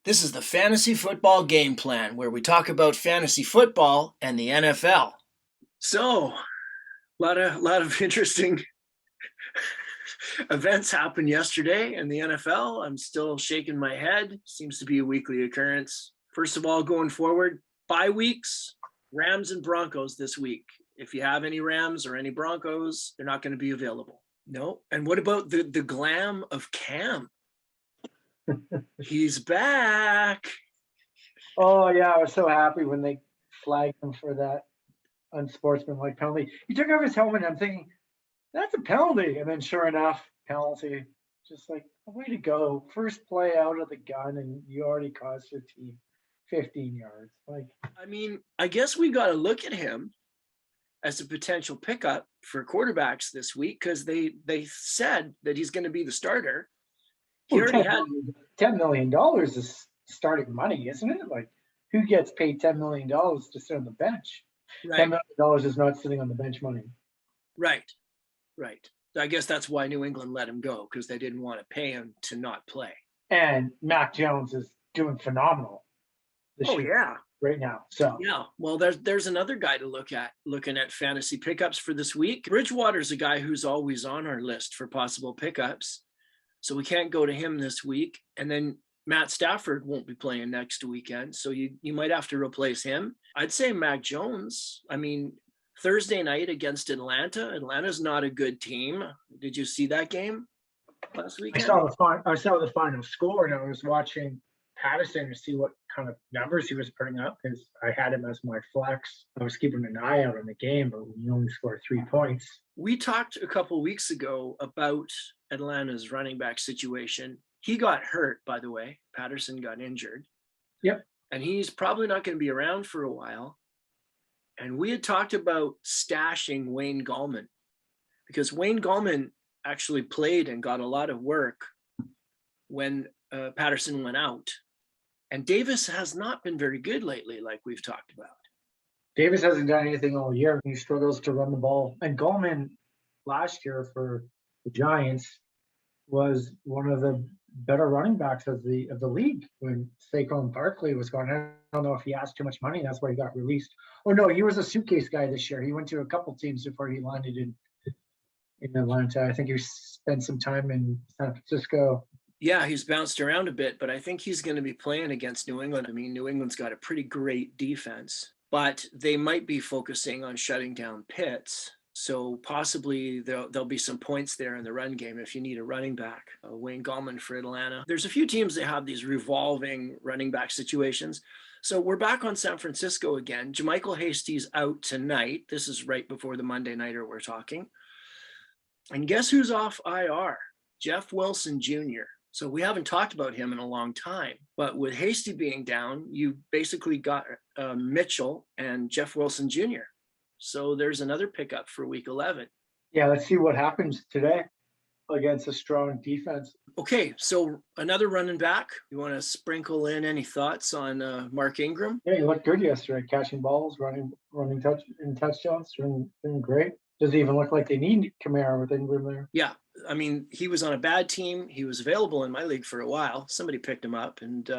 This is the Fantasy Football Game Plan, where we talk about fantasy football and the NFL. So, a lot of interesting events happened yesterday in the NFL. I'm still shaking my head. Seems to be a weekly occurrence. First of all, going forward, bye weeks, Rams and Broncos this week. If you have any Rams or any Broncos, they're not going to be available. No. And what about the glam of Cam? He's back. Oh yeah, I was so happy when they flagged him for that unsportsmanlike penalty. He took off his helmet. And I'm thinking that's a penalty, and then sure enough, penalty. Just like, way to go! First play out of the gun, and you already cost your team 15 yards. I mean, I guess we got to look at him as a potential pickup for quarterbacks this week because they said that he's going to be the starter. He already had $10 million is starting money, isn't it? Like, who gets paid $10 million to sit on the bench? right. $10 million is not sitting on the bench money. Right. I guess that's why New England let him go, because they didn't want to pay him to not play. And Mac Jones is doing phenomenal this year right now. So yeah, well, there's another guy to look at, looking at fantasy pickups for this week. Bridgewater's a guy who's always on our list for possible pickups, so we can't go to him this week. And then Matt Stafford won't be playing next weekend, so you might have to replace him. I'd say Mac Jones. I mean, Thursday night against Atlanta. Atlanta's not a good team. Did you see that game last weekend? I saw the final score, and I was watching Patterson to see what kind of numbers he was putting up because I had him as my flex. I was keeping an eye out on the game, but he only scored 3 points. We talked a couple weeks ago about Atlanta's running back situation. He got hurt, by the way. Patterson got injured. Yep. And he's probably not going to be around for a while. And we had talked about stashing Wayne Gallman because Wayne Gallman actually played and got a lot of work when Patterson went out. And Davis has not been very good lately, like we've talked about. Davis hasn't done anything all year. He struggles to run the ball. And Gallman last year for the Giants was one of the better running backs of the league when Saquon Barkley was gone. I don't know if he asked too much money. That's why he got released. Oh no, he was a suitcase guy this year. He went to a couple teams before he landed in Atlanta. I think he spent some time in San Francisco. Yeah, he's bounced around a bit, but I think he's going to be playing against New England. I mean, New England's got a pretty great defense, but they might be focusing on shutting down Pitts. So possibly there'll be some points there in the run game if you need a running back. Wayne Gallman for Atlanta. There's a few teams that have these revolving running back situations. So we're back on San Francisco again. JaMychal Hasty's out tonight. This is right before the Monday Nighter we're talking. And guess who's off IR? Jeff Wilson Jr. So we haven't talked about him in a long time. But with Hasty being down, you basically got Mitchell and Jeff Wilson Jr. So there's another pickup for week 11. Yeah, let's see what happens today against a strong defense. Okay, so another running back. You want to sprinkle in any thoughts on Mark Ingram? Yeah, he looked good yesterday, catching balls, running touchdowns, doing great. Doesn't even look like they need Kamara with Ingram there. Yeah, I mean, he was on a bad team. He was available in my league for a while. Somebody picked him up, and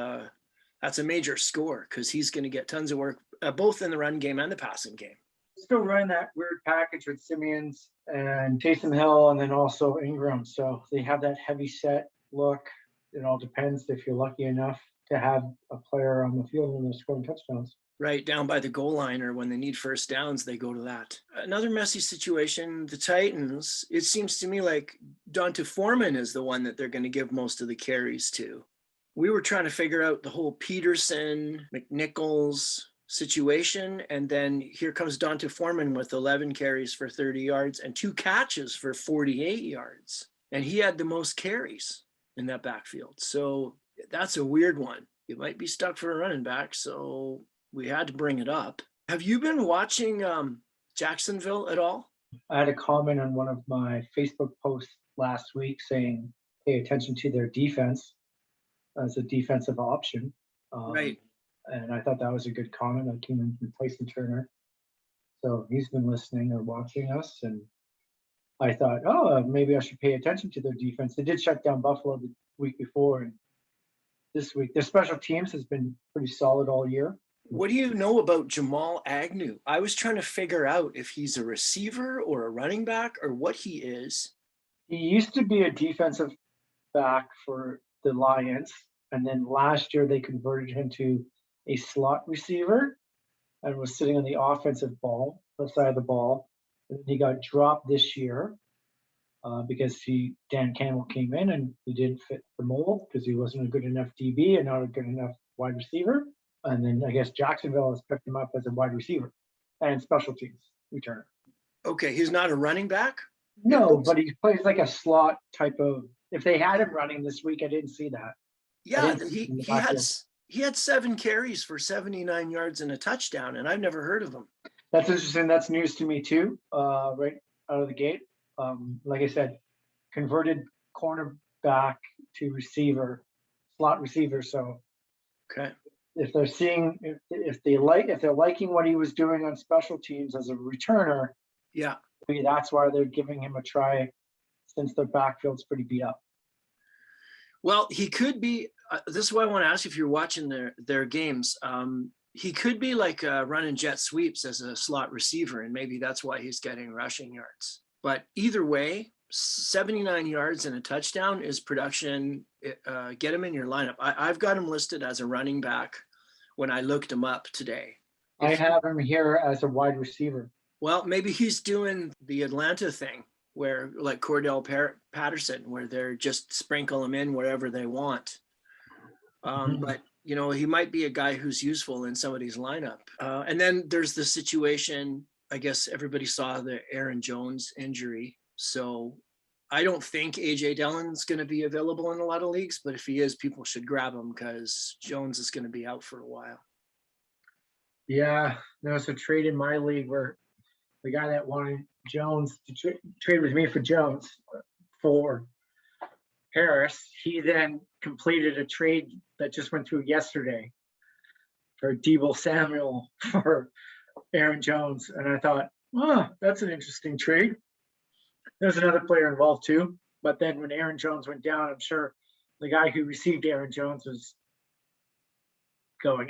that's a major score because he's going to get tons of work, both in the run game and the passing game. Still running that weird package with Simeons and Taysom Hill and then also Ingram. So they have that heavy set look. It all depends if you're lucky enough to have a player on the field when they're scoring touchdowns. Right down by the goal line, or when they need first downs, they go to that. Another messy situation, the Titans, it seems to me like Donta Foreman is the one that they're going to give most of the carries to. We were trying to figure out the whole Peterson, McNichols situation, and then here comes Donta Foreman with 11 carries for 30 yards and 2 catches for 48 yards. And he had the most carries in that backfield. So that's a weird one. You might be stuck for a running back, so we had to bring it up. Have you been watching Jacksonville at all? I had a comment on one of my Facebook posts last week saying, pay attention to their defense as a defensive option. Right. And I thought that was a good comment. I came in from Tyson Turner. So he's been listening or watching us. And I thought, maybe I should pay attention to their defense. They did shut down Buffalo the week before. And this week. Their special teams has been pretty solid all year. What do you know about Jamal Agnew? I was trying to figure out if he's a receiver or a running back or what he is. He used to be a defensive back for the Lions, and then last year they converted him to a slot receiver and was sitting on the offensive side of the ball. And he got dropped this year because Dan Campbell came in and he didn't fit the mold because he wasn't a good enough DB and not a good enough wide receiver. And then I guess Jacksonville has picked him up as a wide receiver and special teams returner. Okay, he's not a running back? No, but he plays like a slot type of. If they had him running this week, I didn't see that. Yeah, he had 7 carries for 79 yards and a touchdown, and I've never heard of him. That's interesting. That's news to me too. Right out of the gate. Like I said, converted cornerback to receiver, slot receiver. So, okay, if they're liking what he was doing on special teams as a returner, yeah, maybe that's why they're giving him a try, since their backfield's pretty beat up. Well, he could be. This is why I want to ask if you're watching their games. He could be like running jet sweeps as a slot receiver, and maybe that's why he's getting rushing yards. But either way, 79 yards and a touchdown is production. Get him in your lineup. I've got him listed as a running back when I looked him up today. I have him here as a wide receiver. Well, maybe he's doing the Atlanta thing where, like Cordell Patterson, where they're just sprinkle him in wherever they want. But, you know, he might be a guy who's useful in somebody's lineup. And then there's the situation, I guess everybody saw the Aaron Jones injury. So I don't think A.J. Dillon's going to be available in a lot of leagues, but if he is, people should grab him because Jones is going to be out for a while. Yeah, there was a trade in my league where the guy that wanted Jones to trade with me for Jones for Harris, he then completed a trade that just went through yesterday for Deebo Samuel for Aaron Jones. And I thought, that's an interesting trade. There's another player involved too. But then when Aaron Jones went down, I'm sure the guy who received Aaron Jones was going,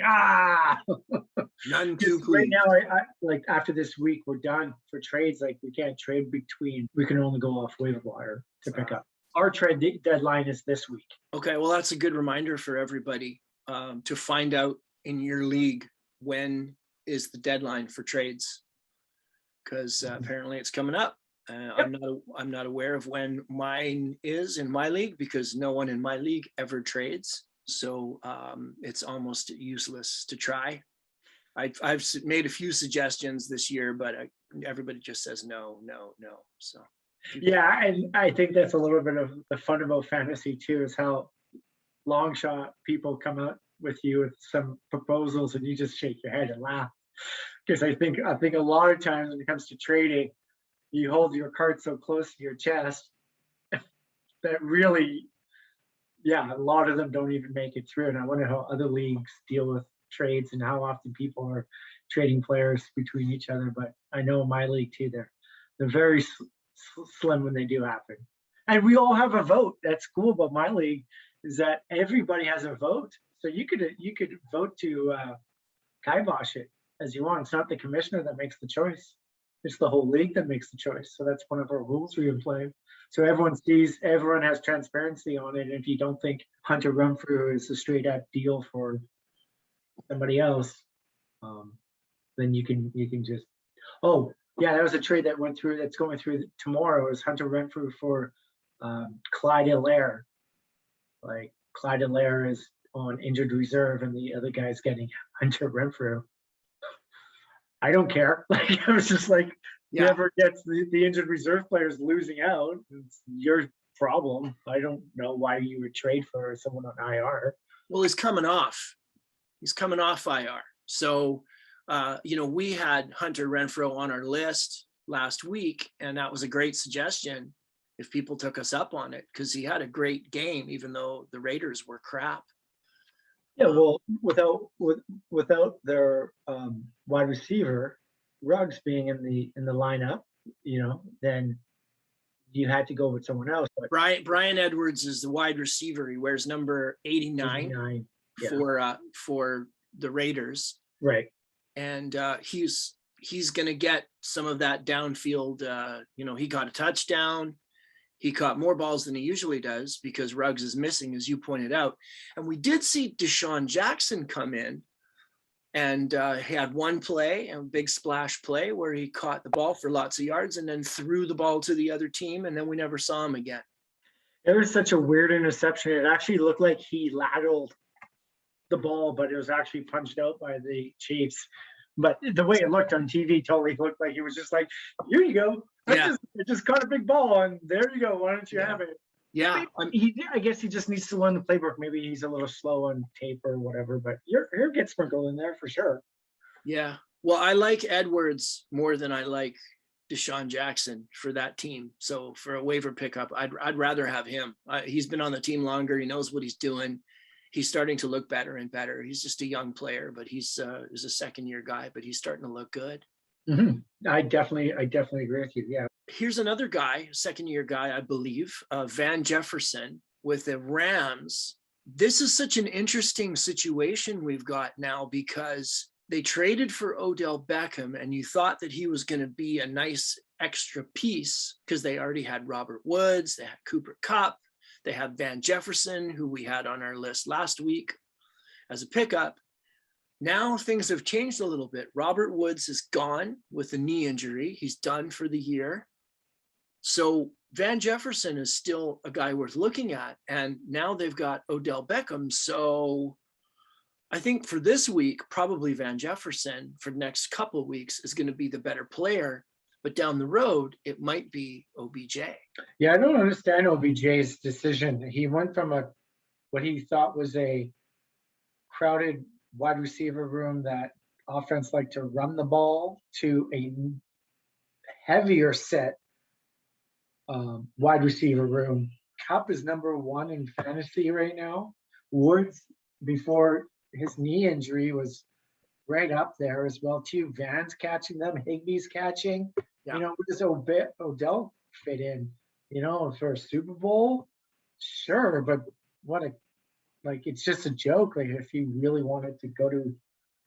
None too right now. I like after this week, we're done for trades. Like we can't trade between. We can only go off waiver wire to pick up. Our trade deadline is this week. Okay, well that's a good reminder for everybody to find out in your league when is the deadline for trades, because apparently it's coming up. Yep. I'm not aware of when mine is in my league because no one in my league ever trades. So it's almost useless to try. I've made a few suggestions this year, but everybody just says no. So yeah, and I think that's a little bit of the fun about fantasy too, is how long shot people come out with you with some proposals and you just shake your head and laugh. Because I think a lot of times when it comes to trading, you hold your card so close to your chest that really, a lot of them don't even make it through. And I wonder how other leagues deal with trades and how often people are trading players between each other. But I know in my league too, they're very slim when they do happen. And we all have a vote. That's cool about my league, is that everybody has a vote. So you could vote to kibosh it as you want. It's not the commissioner that makes the choice. It's the whole league that makes the choice. So that's one of our rules we play. So everyone has transparency on it. And if you don't think Hunter Renfrew is a straight up deal for somebody else, then you can just, that was a trade that went through, that's going through tomorrow, is Hunter Renfrew for Clyde Hilaire. Like Clyde Hilaire is on injured reserve and the other guy's getting Hunter Renfrew. I don't care. Like I was just like, whoever gets the injured reserve players losing out, it's your problem. I don't know why you would trade for someone on IR. Well, he's coming off IR. So, we had Hunter Renfrow on our list last week, and that was a great suggestion if people took us up on it, because he had a great game, even though the Raiders were crap. Yeah, well, without their wide receiver Ruggs being in the lineup, then you had to go with someone else. But Brian Edwards is the wide receiver. He wears number 89 for the Raiders. Right. And he's going to get some of that downfield. He got a touchdown. He caught more balls than he usually does because Ruggs is missing, as you pointed out. And we did see Deshaun Jackson come in, and he had one play, a big splash play, where he caught the ball for lots of yards and then threw the ball to the other team, and then we never saw him again. It was such a weird interception. It actually looked like he lateraled the ball, but it was actually punched out by the Chiefs. But the way it looked on TV totally looked like he was just like, here you go. I just caught a big ball, and there you go. Why don't you have it? Yeah. I guess he just needs to learn the playbook. Maybe he's a little slow on tape or whatever, but he'll get sprinkled in there for sure. Yeah. Well, I like Edwards more than I like Deshaun Jackson for that team. So for a waiver pickup, I'd rather have him. He's been on the team longer. He knows what he's doing. He's starting to look better and better. He's just a young player, but he's a second-year guy, but he's starting to look good. Mm-hmm. I definitely agree with you. Yeah. Here's another guy, second-year guy, I believe, Van Jefferson with the Rams. This is such an interesting situation we've got now because they traded for Odell Beckham, and you thought that he was going to be a nice extra piece because they already had Robert Woods, they had Cooper Kupp, they have Van Jefferson, who we had on our list last week as a pickup. Now things have changed a little bit. Robert Woods is gone with a knee injury. He's done for the year. So Van Jefferson is still a guy worth looking at. And now they've got Odell Beckham. So I think for this week, probably Van Jefferson for the next couple of weeks is going to be the better player. But down the road, it might be OBJ. Yeah, I don't understand OBJ's decision. He went from what he thought was a crowded wide receiver room that offense like to run the ball to a heavier set wide receiver room. Kupp is number one in fantasy right now. Woods, before his knee injury, was right up there as well too. Van's catching them, Higbee's catching. Yeah. Where does Odell fit in? For a Super Bowl, sure, but it's just a joke. Like if you really wanted to go to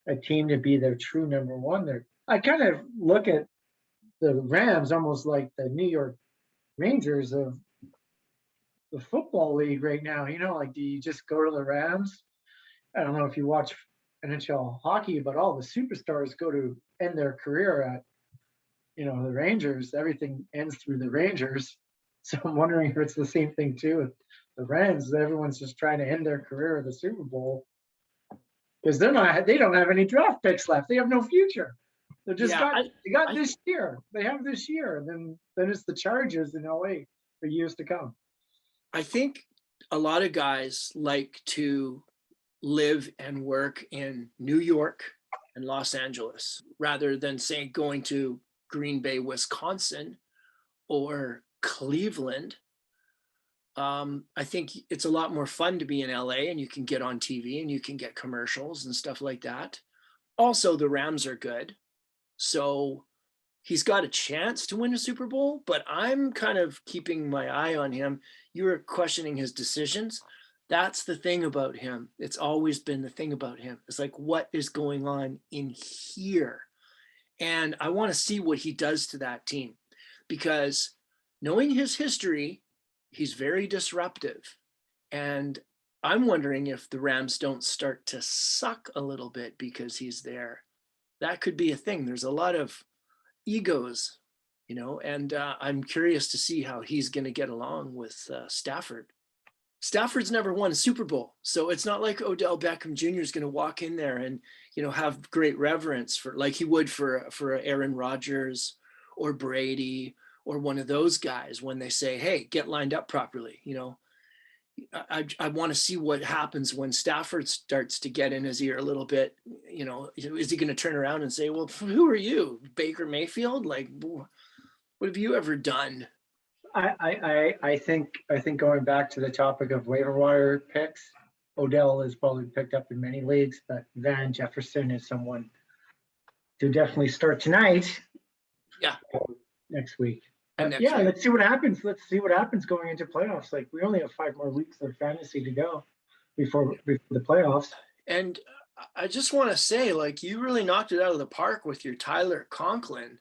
a team to be their true number one, I kind of look at the Rams almost like the New York Rangers of the football league right now. Do you just go to the Rams? I don't know if you watch NHL hockey, but all the superstars go to end their career at the Rangers. Everything ends through the Rangers. So I'm wondering if it's the same thing too with the Rams. Everyone's just trying to end their career at the Super Bowl because they don't have any draft picks left. They have no future. They just this year. They have this year, and then it's the Chargers in LA for years to come. I think a lot of guys like to live and work in New York and Los Angeles rather than say going to Green Bay, Wisconsin, or Cleveland. I think it's a lot more fun to be in LA, and you can get on TV and you can get commercials and stuff like that. Also, the Rams are good. So he's got a chance to win a Super Bowl, but I'm kind of keeping my eye on him. You were questioning his decisions. That's the thing about him. It's always been the thing about him. It's like, what is going on in here? And I want to see what he does to that team, because knowing his history, he's very disruptive. And I'm wondering if the Rams don't start to suck a little bit because he's there. That could be a thing. There's a lot of egos, and I'm curious to see how he's going to get along with Stafford. Stafford's never won a Super Bowl, so it's not like Odell Beckham Jr. is going to walk in there and have great reverence for, like he would for Aaron Rodgers or Brady or one of those guys when they say, "Hey, get lined up properly." I want to see what happens when Stafford starts to get in his ear a little bit. Is he going to turn around and say, "Well, who are you, Baker Mayfield? Like, what have you ever done?" I think going back to the topic of waiver wire picks, Odell is probably picked up in many leagues, but Van Jefferson is someone to definitely start tonight. Yeah. Next week. And next Yeah, year. let's see what happens. Let's see what happens going into playoffs. Like, we only have 5 more weeks of fantasy to go before the playoffs. And I just want to say, like, you really knocked it out of the park with your Tyler Conklin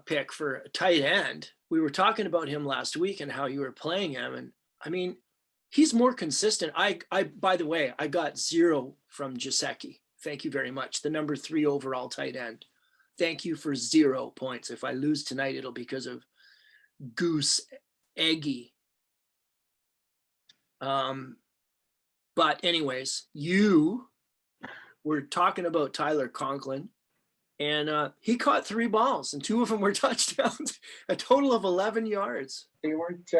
pick for a tight end. We were talking about him last week and how you were playing him. And I mean, he's more consistent. I by the way, I got 0 from Jasecki. Thank you very much. The number 3 overall tight end. Thank you for 0 points. If I lose tonight, it'll be because of Goose Eggy. But anyways, you were talking about Tyler Conklin, and he caught 3 balls, and 2 of them were touchdowns, a total of 11 yards. They weren't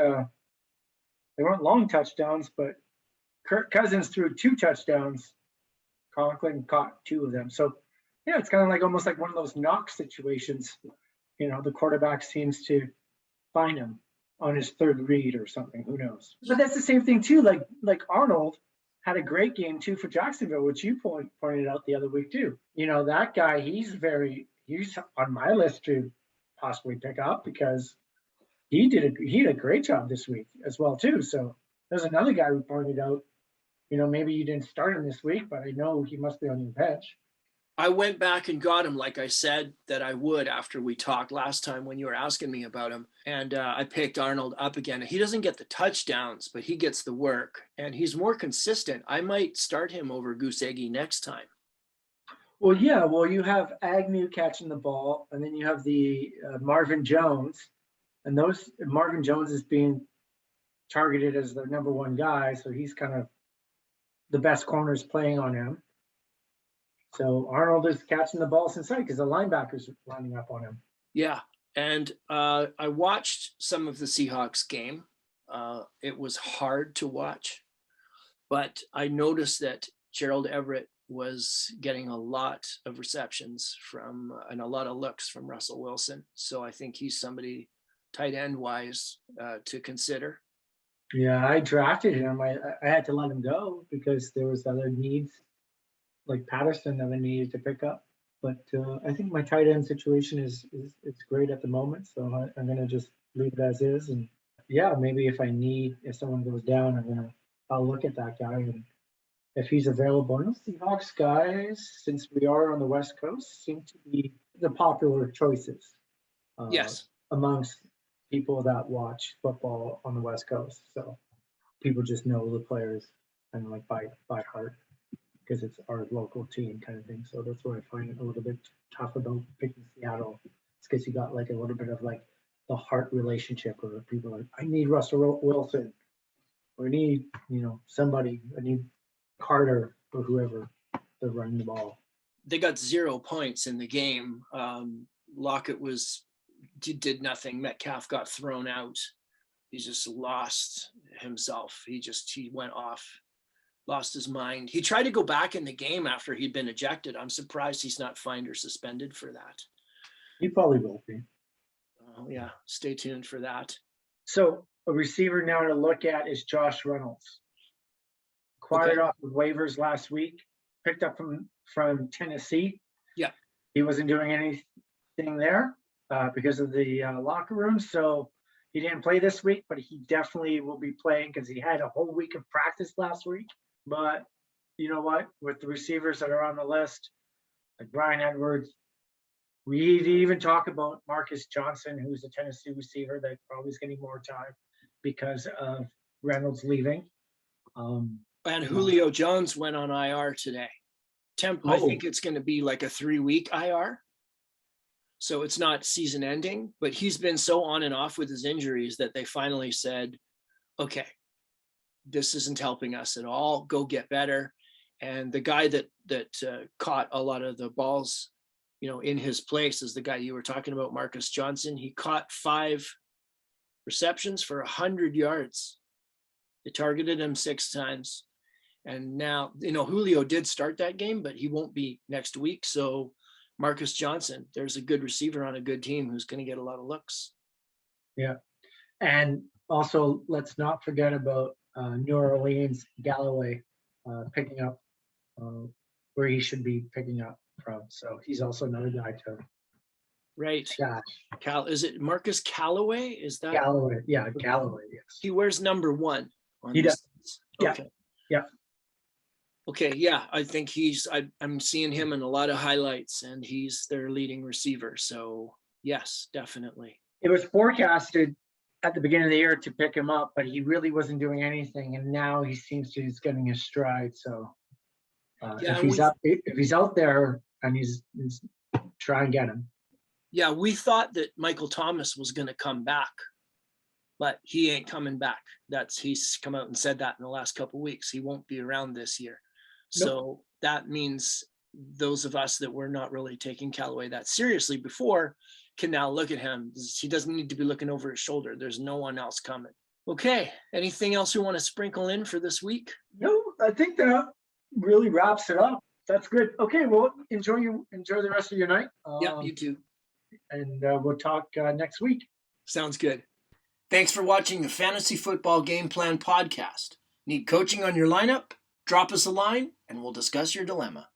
long touchdowns, but Kirk Cousins threw 2 touchdowns. Conklin caught 2 of them. So yeah, it's kind of like almost like one of those knock situations. The quarterback seems to find him on his 3rd read or something. Who knows? But that's the same thing too. Like Arnold had a great game too for Jacksonville, which you pointed out the other week too. That guy, he's on my list to possibly pick up because he did a great job this week as well too. So there's another guy we pointed out. Maybe you didn't start him this week, but I know he must be on your bench. I went back and got him like I said that I would after we talked last time when you were asking me about him. And I picked Arnold up again. He doesn't get the touchdowns, but he gets the work. And he's more consistent. I might start him over Goose Eggy next time. Well, yeah. Well, you have Agnew catching the ball, and then you have the Marvin Jones. And Marvin Jones is being targeted as the number 1 guy. So he's kind of the best corners playing on him. So Arnold is catching the balls inside because the linebackers are lining up on him. Yeah. And I watched some of the Seahawks game. It was hard to watch, but I noticed that Gerald Everett was getting a lot of receptions and a lot of looks from Russell Wilson. So I think he's somebody tight end wise to consider. Yeah, I drafted him. I had to let him go because there was other needs, like Patterson, that I needed to pick up. But I think my tight end situation is great at the moment, so I'm gonna just leave it as is. And yeah, maybe if someone goes down, I'll look at that guy, and if he's available. And the Seahawks guys, since we are on the West Coast, seem to be the popular choices. Yes. Amongst people that watch football on the West Coast. So people just know the players kind of like by heart because it's our local team kind of thing. So that's why I find it a little bit tough about picking Seattle. It's because you got like a little bit of like the heart relationship where people are like, I need Russell Wilson, or I need, somebody, I need Carter or whoever to run the ball. They got 0 points in the game. Lockett did nothing. Metcalf got thrown out. He just lost himself. He went off, lost his mind. He tried to go back in the game after he'd been ejected. I'm surprised he's not fined or suspended for that. He probably will be. Oh, yeah, stay tuned for that. So a receiver now to look at is Josh Reynolds. Acquired off of waivers last week, picked up from Tennessee. Yeah. He wasn't doing anything there because of the locker room. So he didn't play this week, but he definitely will be playing because he had a whole week of practice last week. But you know what? With the receivers that are on the list, like Brian Edwards, we even talk about Marcus Johnson, who's a Tennessee receiver that probably is getting more time because of Reynolds leaving. And Julio Jones went on IR today. I think it's going to be like a 3-week IR. So it's not season ending, but he's been so on and off with his injuries that they finally said, okay, this isn't helping us at all. Go get better. And the guy that caught a lot of the balls, in his place is the guy you were talking about, Marcus Johnson. He caught 5 receptions for 100 yards. They targeted him 6 times. And now, Julio did start that game, but he won't be next week. So Marcus Johnson, there's a good receiver on a good team who's going to get a lot of looks. Yeah. And also, let's not forget about New Orleans Galloway picking up where he should be picking up from. So he's also another guy Right. Gosh, Is it Marcus Callaway? Is that Galloway. Yeah, Galloway. Yes. he wears number 1 on He the does. Saints? Yeah. Okay. Yeah. Okay, yeah, I think I'm seeing him in a lot of highlights, and he's their leading receiver. So yes, definitely. It was forecasted at the beginning of the year to pick him up, but he really wasn't doing anything, and now he seems to he's getting his stride. So Yeah, if he's out there and he's try and get him. Yeah, we thought that Michael Thomas was going to come back, but he ain't coming back. He's come out and said that in the last couple of weeks. He won't be around this year. Nope. So that means those of us that were not really taking Callaway that seriously before can now look at him. He doesn't need to be looking over his shoulder. There's no one else coming. Okay. Anything else we want to sprinkle in for this week? No, I think that really wraps it up. That's good. Okay, well, enjoy the rest of your night. Yeah, you too. And we'll talk next week. Sounds good. Thanks for watching the Fantasy Football Game Plan podcast. Need coaching on your lineup? Drop us a line and we'll discuss your dilemma.